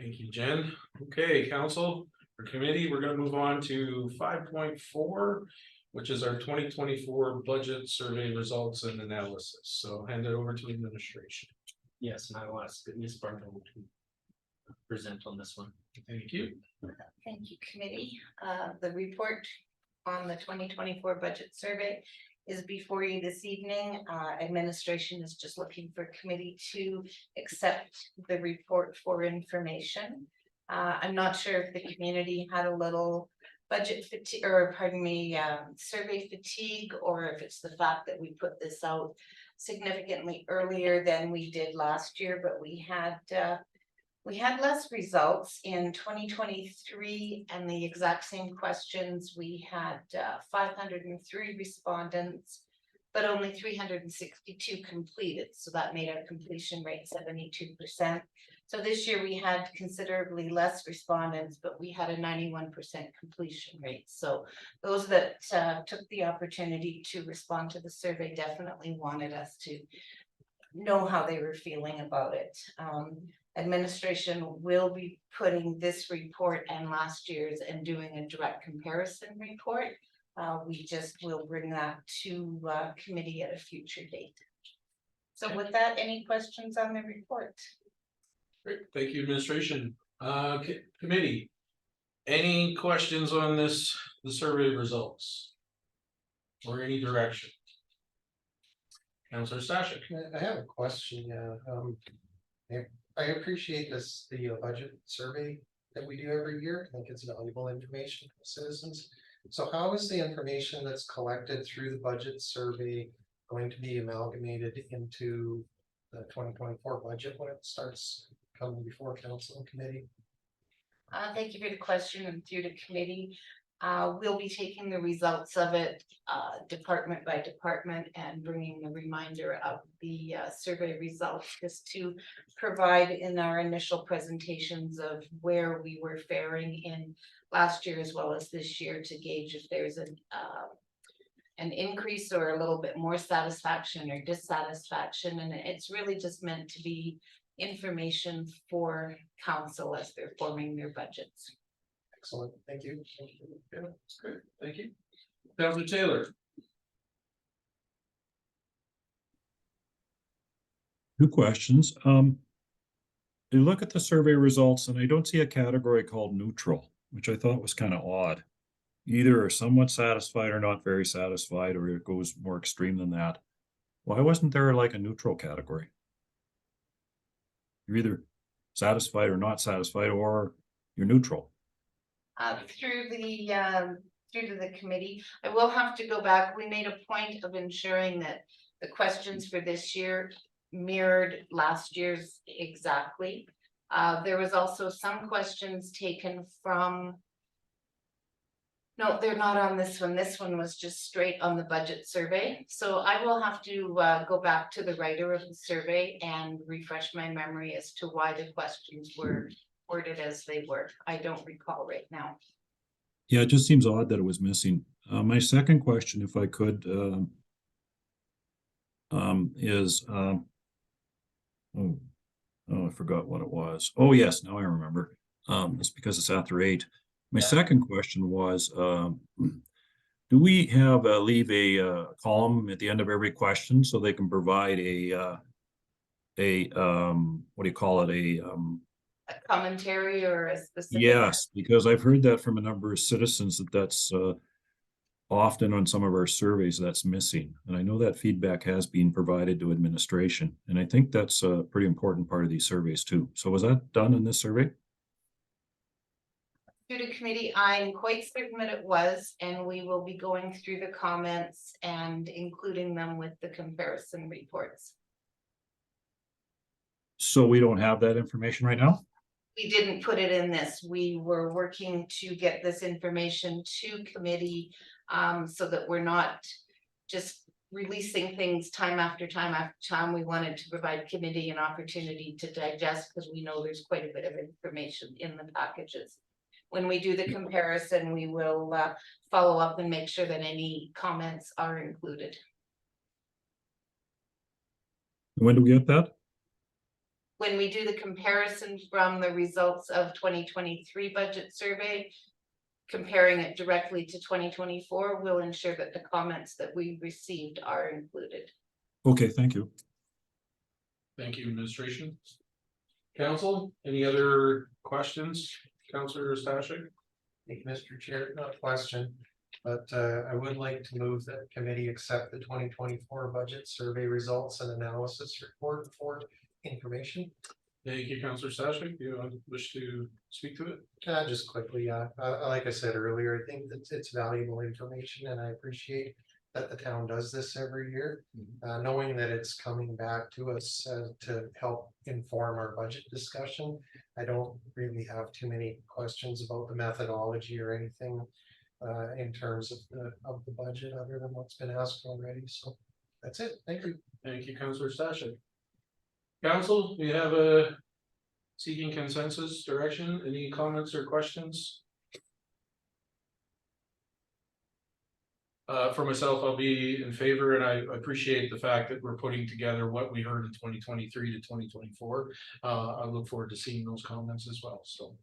Thank you, Jen. Okay, council or committee, we're gonna move on to 5.4, which is our 2024 budget survey results and analysis. So hand it over to administration. Yes, and I will ask Ms. Barnwell to present on this one. Thank you. Thank you, committee. The report on the 2024 budget survey is before you this evening. Administration is just looking for committee to accept the report for information. I'm not sure if the community had a little budget fatigue, or pardon me, survey fatigue, or if it's the fact that we put this out significantly earlier than we did last year, but we had less results in 2023 and the exact same questions. We had 503 respondents, but only 362 completed. So that made our completion rate 72%. So this year we had considerably less respondents, but we had a 91% completion rate. So those that took the opportunity to respond to the survey definitely wanted us to know how they were feeling about it. Administration will be putting this report and last year's and doing a direct comparison report. We just will bring that to committee at a future date. So with that, any questions on the report? Great, thank you, administration. Committee, any questions on the survey results? Or any direction? Councilor Stashik. I have a question. I appreciate the budget survey that we do every year. I think it's valuable information for citizens. So how is the information that's collected through the budget survey going to be amalgamated into the 2024 budget when it starts coming before council and committee? Thank you for the question, and through the committee. We'll be taking the results of it department by department and bringing the reminder of the survey results just to provide in our initial presentations of where we were faring in last year as well as this year to gauge if there's an increase or a little bit more satisfaction or dissatisfaction. And it's really just meant to be information for council as they're forming their budgets. Excellent, thank you. Yeah, that's great, thank you. Councilor Taylor. Two questions. You look at the survey results and I don't see a category called neutral, which I thought was kind of odd. Either are somewhat satisfied or not very satisfied, or it goes more extreme than that. Why wasn't there like a neutral category? You're either satisfied or not satisfied, or you're neutral. Through the committee, I will have to go back. We made a point of ensuring that the questions for this year mirrored last year's exactly. There was also some questions taken from. No, they're not on this one. This one was just straight on the budget survey. So I will have to go back to the writer of the survey and refresh my memory as to why the questions were worded as they were. I don't recall right now. Yeah, it just seems odd that it was missing. My second question, if I could, is I forgot what it was. Oh yes, now I remember. It's because it's after 8. My second question was, do we have leave a column at the end of every question so they can provide a what do you call it, a commentary or a specific? Yes, because I've heard that from a number of citizens that's often on some of our surveys that's missing. And I know that feedback has been provided to administration. And I think that's a pretty important part of these surveys too. So was that done in this survey? Through the committee, I'm quite certain that it was, and we will be going through the comments and including them with the comparison reports. So we don't have that information right now? We didn't put it in this. We were working to get this information to committee so that we're not just releasing things time after time after time. We wanted to provide committee an opportunity to digest because we know there's quite a bit of information in the packages. When we do the comparison, we will follow up and make sure that any comments are included. When do we get that? when we do the comparison from the results of 2023 budget survey, comparing it directly to 2024, we'll ensure that the comments that we received are included. Okay, thank you. Thank you, administration. Council, any other questions? Councilor Stashik? Thank you, Mr. Chair, not a question, but I would like to move that committee accept the 2024 budget survey results and analysis report for information. Thank you, Councilor Stashik. Do you wish to speak to it? Just quickly, like I said earlier, I think that it's valuable information and I appreciate that the town does this every year. Knowing that it's coming back to us to help inform our budget discussion. I don't really have too many questions about the methodology or anything in terms of the budget other than what's been asked already. So that's it. Thank you. Thank you, Councilor Stashik. Council, we have a seeking consensus direction. Any comments or questions? For myself, I'll be in favor, and I appreciate the fact that we're putting together what we heard in 2023 to 2024. I look forward to seeing those comments as well, so.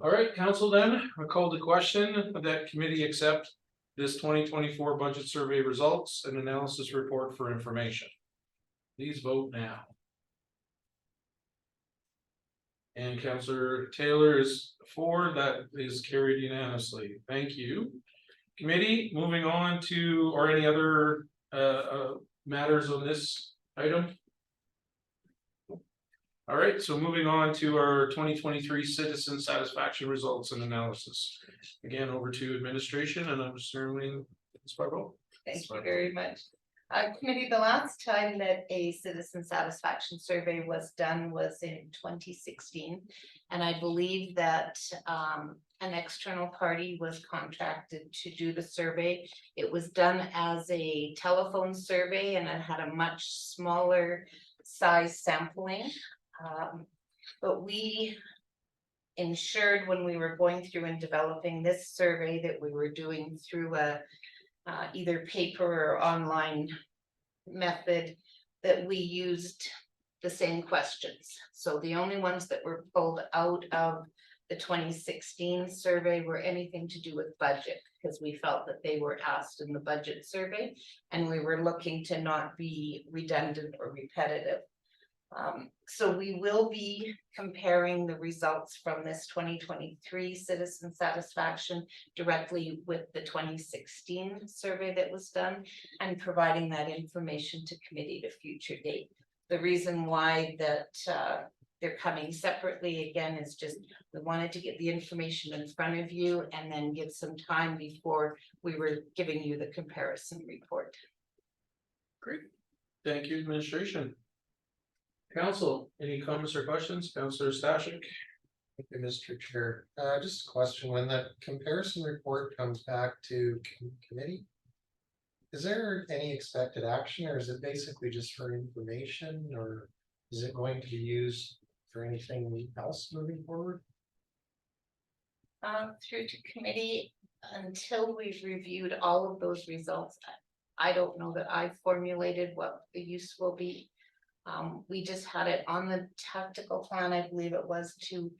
All right, council, then, I call the question that committee accept this 2024 budget survey results and analysis report for information. Please vote now. And Councilor Taylor is for, that is carried unanimously. Thank you. Committee, moving on to, or any other matters on this item? All right, so moving on to our 2023 citizen satisfaction results and analysis. Again, over to administration, and I'm assuming Ms. Barbeau. Thank you very much. Committee, the last time that a citizen satisfaction survey was done was in 2016. And I believe that an external party was contracted to do the survey. It was done as a telephone survey and it had a much smaller size sampling. But we ensured when we were going through and developing this survey that we were doing through a either paper or online method, that we used the same questions. So the only ones that were pulled out of the 2016 survey were anything to do with budget, because we felt that they were asked in the budget survey and we were looking to not be redundant or repetitive. So we will be comparing the results from this 2023 citizen satisfaction directly with the 2016 survey that was done and providing that information to committee at a future date. The reason why that they're coming separately again is just we wanted to get the information in front of you and then give some time before we were giving you the comparison report. Great, thank you, administration. Council, any comments or questions? Councilor Stashik? Thank you, Mr. Chair. Just a question, when that comparison report comes back to committee, is there any expected action or is it basically just for information, or is it going to be used for anything else moving forward? Through to committee, until we've reviewed all of those results, I don't know that I've formulated what the use will be. We just had it on the tactical plan, I believe it was, to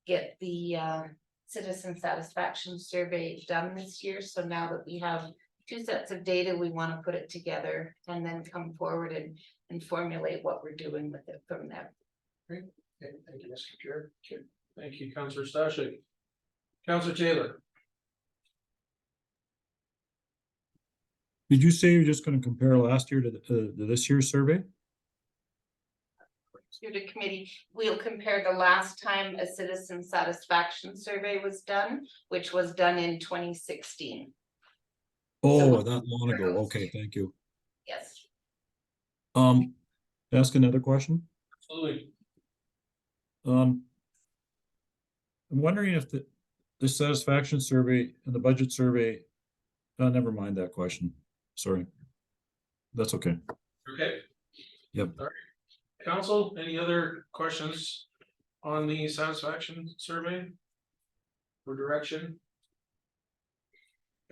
get the citizen satisfaction survey done this year. So now that we have 2 sets of data, we want to put it together and then come forward and formulate what we're doing with it from there. Great, okay, thank you, Mr. Chair. Okay, thank you, Councilor Stashik. Councilor Taylor? Did you say you're just gonna compare last year to this year's survey? Through to committee, we'll compare the last time a citizen satisfaction survey was done, which was done in 2016. Oh, that long ago. Okay, thank you. Yes. Ask another question. Absolutely. I'm wondering if the satisfaction survey and the budget survey, never mind that question. Sorry. That's okay. Okay. Yep. All right. Council, any other questions on the satisfaction survey? For direction?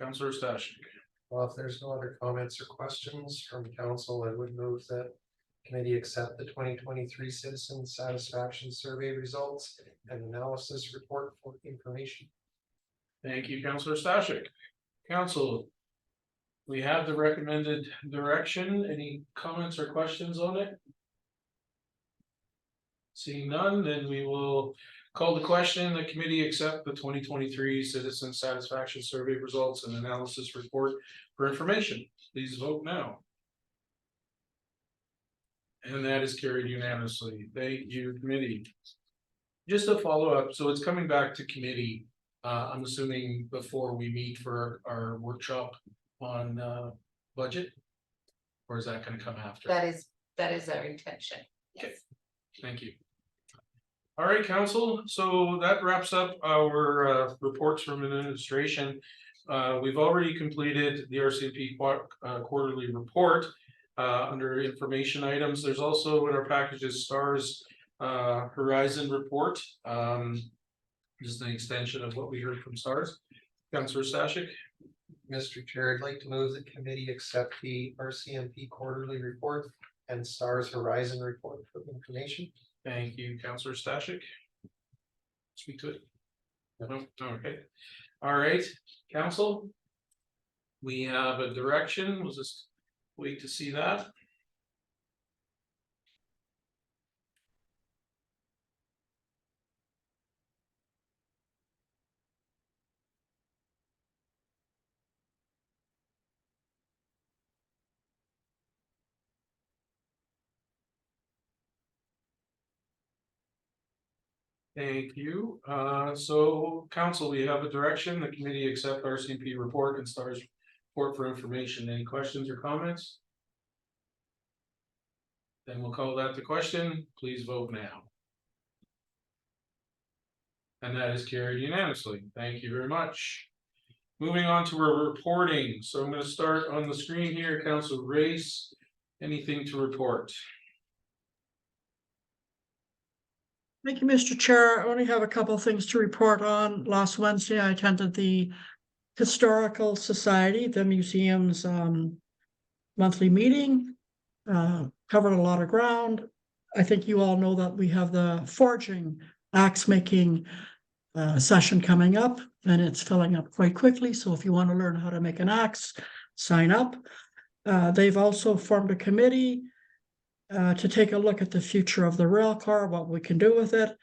Councilor Stashik? Well, if there's no other comments or questions from council, I would move that committee accept the 2023 citizen satisfaction survey results and analysis report for information. Thank you, Councillor Stashik. Council. We have the recommended direction. Any comments or questions on it? Seeing none, then we will call the question. The committee accept the 2023 citizen satisfaction survey results and analysis report for information. Please vote now. And that is carried unanimously. Thank you, committee. Just a follow-up, so it's coming back to committee. I'm assuming before we meet for our workshop on budget? Or is that gonna come after? That is our intention. Okay. Yes. Thank you. All right, council, so that wraps up our reports from administration. We've already completed the RCMP quarterly report under information items. There's also in our packages STARS Horizon report. Just an extension of what we heard from STARS. Councillor Stashik. Mr. Chair, I'd like to move the committee accept the RCMP quarterly report and STARS Horizon report for information. Thank you, Councillor Stashik. Speak to it. No, okay. All right, council. We have a direction. We'll just wait to see that. Thank you. So council, we have a direction. The committee accept RCMP report and STARS report for information. Any questions or comments? Then we'll call that the question. Please vote now. And that is carried unanimously. Thank you very much. Moving on to our reporting. So I'm going to start on the screen here. Council Race, anything to report? Thank you, Mr. Chair. I only have a couple of things to report on. Last Wednesday, I attended the Historical Society, the museum's monthly meeting. Covered a lot of ground. I think you all know that we have the forging, axe making session coming up, and it's filling up quite quickly. So if you want to learn how to make an axe, sign up. They've also formed a committee to take a look at the future of the rail car, what we can do with it.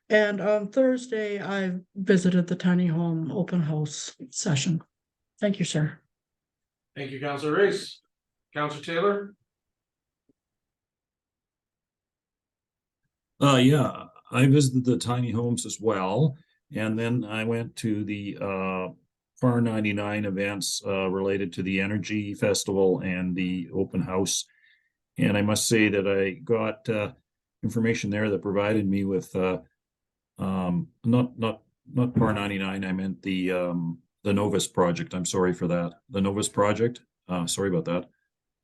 And on Thursday, I visited the tiny home open house session. Thank you, sir. Thank you, Councillor Race. Councillor Taylor? Yeah, I visited the tiny homes as well. And then I went to the FAR 99 events related to the Energy Festival and the open house. And I must say that I got information there that provided me with not FAR 99. I meant the Novus project. I'm sorry for that. The Novus project. Sorry about that.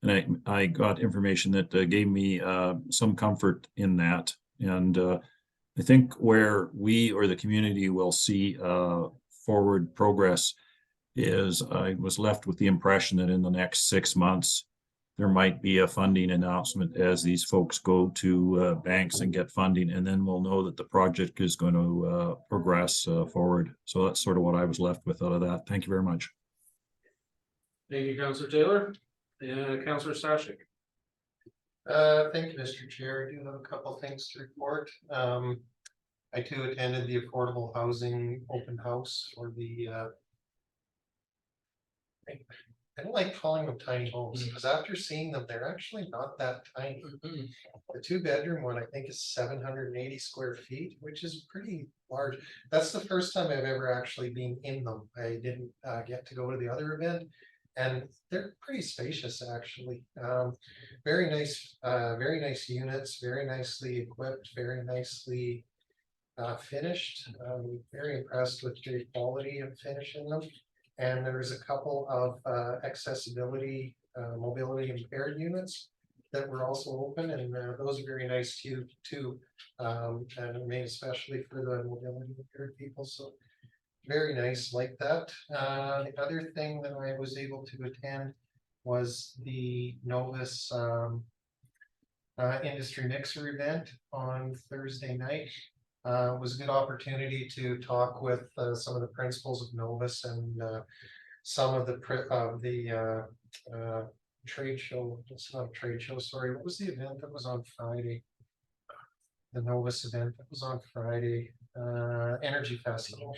And I got information that gave me some comfort in that. And I think where we or the community will see forward progress is I was left with the impression that in the next 6 months, there might be a funding announcement as these folks go to banks and get funding, and then we'll know that the project is going to progress forward. So that's sort of what I was left with out of that. Thank you very much. Thank you, Councillor Taylor. Councillor Stashik. Thank you, Mr. Chair. I do have a couple things to report. I too attended the affordable housing open house for the I don't like calling them tiny homes because after seeing them, they're actually not that tiny. The 2-bedroom one, I think, is 780 square feet, which is pretty large. That's the first time I've ever actually been in them. I didn't get to go to the other event, and they're pretty spacious, actually. Very nice units, very nicely equipped, very nicely finished. Very impressed with the quality of finish in them. And there's a couple of accessibility, mobility impaired units that were also open, and those are very nice too, and made especially for the mobility impaired people. So very nice like that. The other thing that I was able to attend was the Novus industry mixer event on Thursday night. It was a good opportunity to talk with some of the principals of Novus and some of the trade show. It's not a trade show, sorry. What was the event that was on Friday? The Novus event that was on Friday, Energy Festival.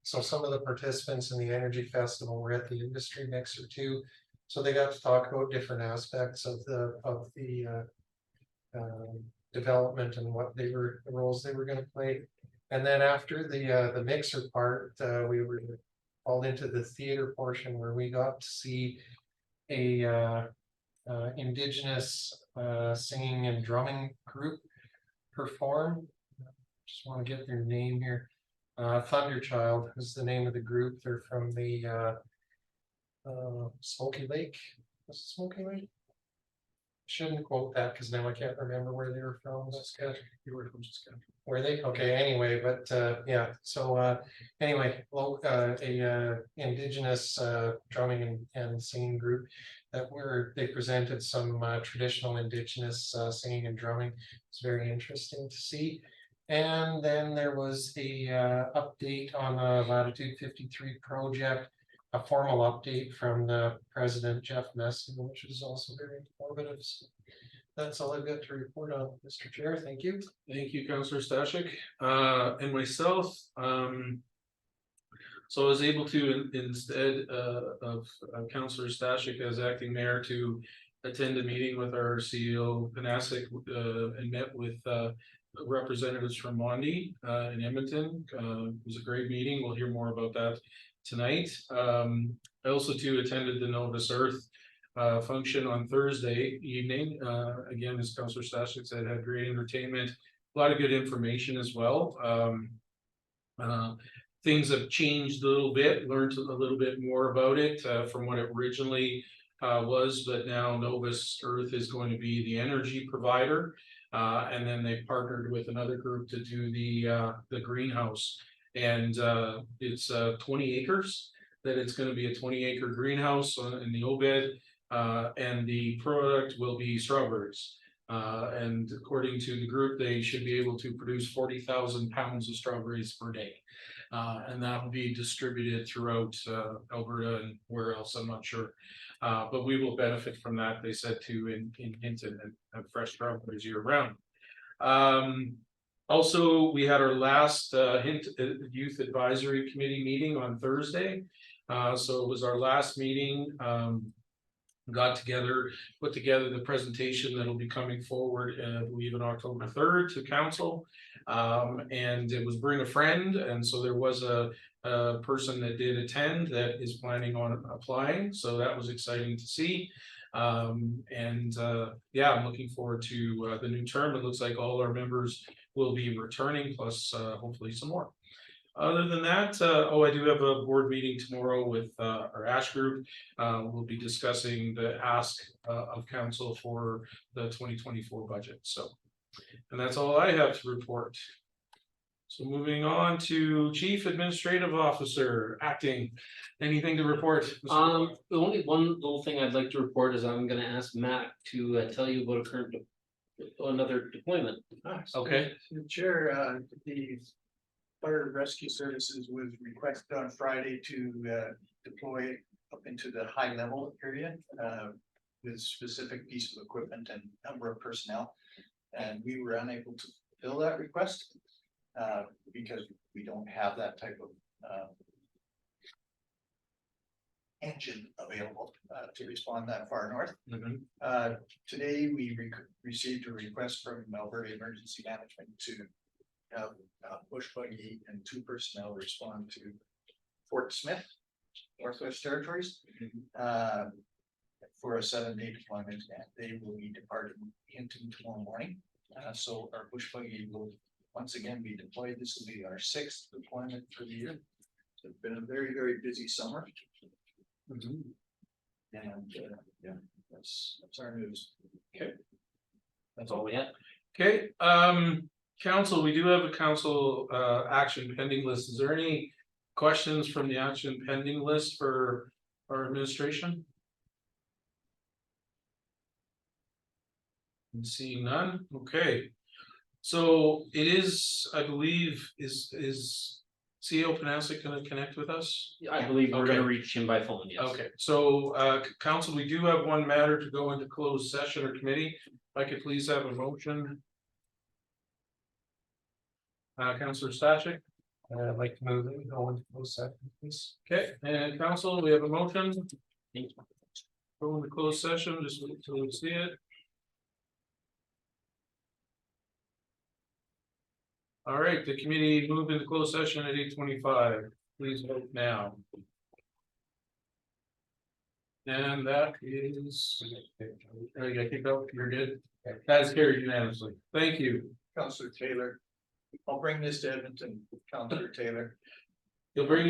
So some of the participants in the Energy Festival were at the industry mixer too. So they got to talk about different aspects of the development and what the roles they were going to play. And then after the mixer part, we were all into the theater portion where we got to see a Indigenous singing and drumming group perform. Just want to get their name here. Thunderchild is the name of the group. They're from the Smoky Lake. Was it Smoky Lake? Shouldn't quote that because now I can't remember where they were from. You were from Saskatchewan. Were they? Okay, anyway, but yeah, so anyway, Indigenous drumming and singing group they presented some traditional Indigenous singing and drumming. It's very interesting to see. And then there was a update on the Latitude 53 project, a formal update from the president, Jeff Messing, which is also very informative. So that's all I've got to report on, Mr. Chair. Thank you. Thank you, Councillor Stashik. And myself, so I was able to, instead of Councillor Stashik as acting mayor, to attend a meeting with our CEO Panasic and met with representatives from Mondi in Edmonton. It was a great meeting. We'll hear more about that tonight. I also too attended the Novus Earth function on Thursday evening. Again, as Councillor Stashik said, had great entertainment, a lot of good information as well. Things have changed a little bit, learned a little bit more about it from what it originally was, but now Novus Earth is going to be the energy provider. And then they partnered with another group to do the greenhouse. And it's 20 acres, that it's going to be a 20-acre greenhouse in the Obed. And the product will be strawberries. And according to the group, they should be able to produce 40,000 pounds of strawberries per day. And that will be distributed throughout Alberta and where else, I'm not sure. But we will benefit from that, they said, too, in Hinton, and have fresh strawberries year round. Also, we had our last Youth Advisory Committee meeting on Thursday. So it was our last meeting. Got together, put together the presentation that'll be coming forward, I believe, on October 3rd to council. And it was bring a friend, and so there was a person that did attend that is planning on applying, so that was exciting to see. Yeah, I'm looking forward to the new term. It looks like all our members will be returning, plus hopefully some more. Other than that, I do have a board meeting tomorrow with our ASH group. We'll be discussing the ask of council for the 2024 budget. So, and that's all I have to report. So moving on to Chief Administrative Officer, acting. Anything to report? The only one little thing I'd like to report is I'm gonna ask Matt to tell you about another deployment. Okay. Chair, the Fire and Rescue Services was requested on Friday to deploy up into the high level area with specific piece of equipment and number of personnel. And we were unable to fulfill that request because we don't have that type of engine available to respond that far north. Mm-hmm. Today, we received a request from Alberta Emergency Management to have bush buggy and 2 personnel respond to Fort Smith, Northwest Territories, for a 7-day deployment, and they will be departing Hinton tomorrow morning. So our bush buggy will once again be deployed. This will be our 6th deployment for the year. So it's been a very, very busy summer. And yeah, that's our news. Okay. That's all we had. Okay, council, we do have a council action pending list. Is there any questions from the action pending list for our administration? Seeing none, okay. So it is, I believe, is CEO Panasic gonna connect with us? I believe we're gonna Okay. reach him by phone, yes. Okay, so council, we do have one matter to go into closed session or committee. If I could please have a motion. Councilor Stachek, I'd like to move it, go into closed session, please. okay, and council, we have a motion, Thank you. go into closed session, just wait till we see it. All right, the committee moved into closed session at 8:25. Please vote now. And that is. You got kicked out, you're good. That is carried unanimously. Thank you. Counselor Taylor, I'll bring this to Edmonton, Counselor Taylor. You'll bring